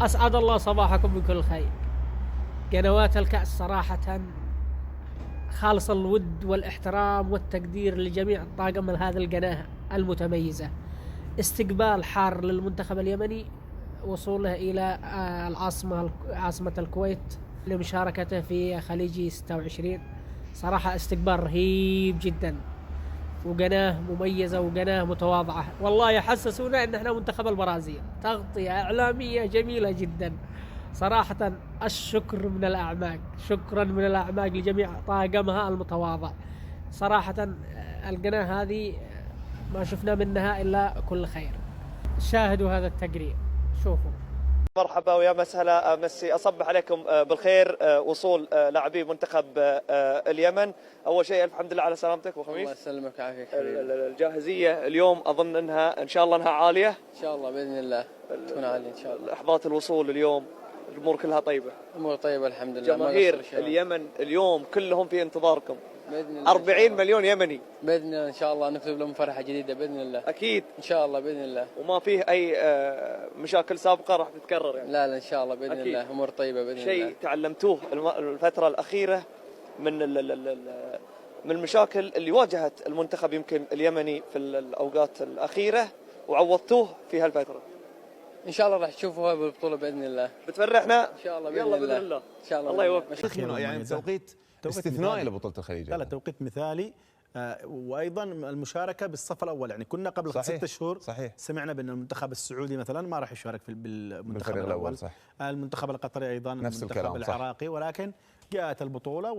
أسعد الله صباحكم بكل خير. قنوات الكأس صراحة خالص الود والاحترام والتقدير لجميع الطاقم هذه القناة المتميزة. استقبال حار للمنتخب اليمني، وصوله إلى عاصمة الكويت لمشاركته في خليجي 26. صراحة استقبال رهيب جدا، وقناة مميزة وقناة متواضعة. والله يحسسونا ان احنا منتخب البرازيل. تغطية اعلامية جميلة جدا صراحة. الشكر من الاعماق، شكرا من الاعماق لجميع طاقمها المتواضع. صراحة القناة هذه ما شفنا منها الا كل خير. شاهدوا هذا التقرير، شوفوا. مرحبا ويا مسهلا، مسي اصبح عليكم بالخير. وصول لاعبي منتخب اليمن. اول شيء الحمد لله على سلامتك ابو خميس. الله يسلمك ويعافيك حبيبي. الجاهزيه اليوم اظن انها ان شاء الله انها عاليه. ان شاء الله باذن الله تكون عاليه ان شاء الله. لحظات الوصول اليوم الامور كلها طيبه. امور طيبه الحمد لله. جماهير اليمن اليوم كلهم في انتظاركم باذن الله. 40 مليون يمني باذن الله ان شاء الله نكتب لهم فرحه جديده باذن الله. اكيد ان شاء الله باذن الله. وما فيه اي مشاكل سابقه راح تتكرر يعني. لا ان شاء الله باذن أكيد. الله امور طيبه باذن الله. شيء تعلمتوه الفتره الاخيره من من المشاكل اللي واجهت المنتخب يمكن اليمني في الاوقات الاخيره وعوضتوه في هالفتره. ان شاء الله راح تشوفوها بالبطوله باذن الله. بتفرحنا ان شاء الله باذن يلا الله. باذن الله. ان شاء الله الله يوفقك. يعني توقيت استثنائي لبطولة الخليج. لا توقيت مثالي. وايضا المشاركه بالصف الاول، يعني كنا قبل 6 شهور صحيح. سمعنا بان المنتخب السعودي مثلا ما راح يشارك بالمنتخب الاول. صح. المنتخب القطري ايضا نفس المنتخب العراقي. ولكن جاءت البطوله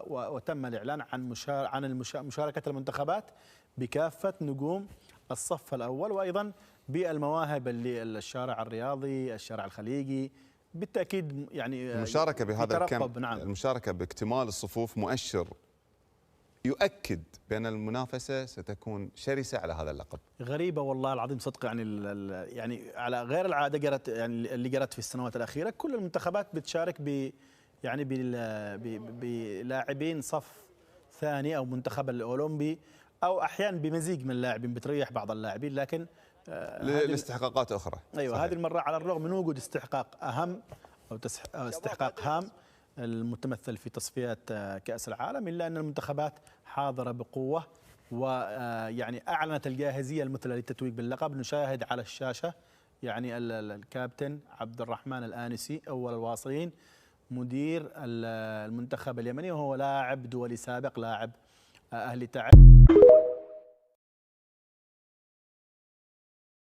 وتم الاعلان عن مشاركه المنتخبات بكافه نجوم الصف الاول، وايضا بالمواهب اللي الشارع الرياضي، الشارع الخليجي بالتاكيد. يعني المشاركه بهذا الكم، نعم. المشاركه باكتمال الصفوف مؤشر يؤكد بأن المنافسة ستكون شرسة على هذا اللقب. غريبة والله العظيم صدق، يعني على غير العادة قرأت، يعني اللي قرأت في السنوات الأخيرة كل المنتخبات بتشارك يعني بلاعبين صف ثاني أو منتخب الأولمبي، أو أحيانا بمزيج من اللاعبين بتريح بعض اللاعبين، لكن لاستحقاقات أخرى. أيوة صحيح. هذه المرة على الرغم من وجود استحقاق أهم أو استحقاق هام المتمثل في تصفيات كأس العالم، إلا أن المنتخبات حاضرة بقوة ويعني أعلنت الجاهزية المثلى للتتويج باللقب. نشاهد على الشاشة يعني الكابتن عبد الرحمن الآنسي أول الواصلين مدير المنتخب اليمني، وهو لاعب دولي سابق، لاعب أهلي تعب.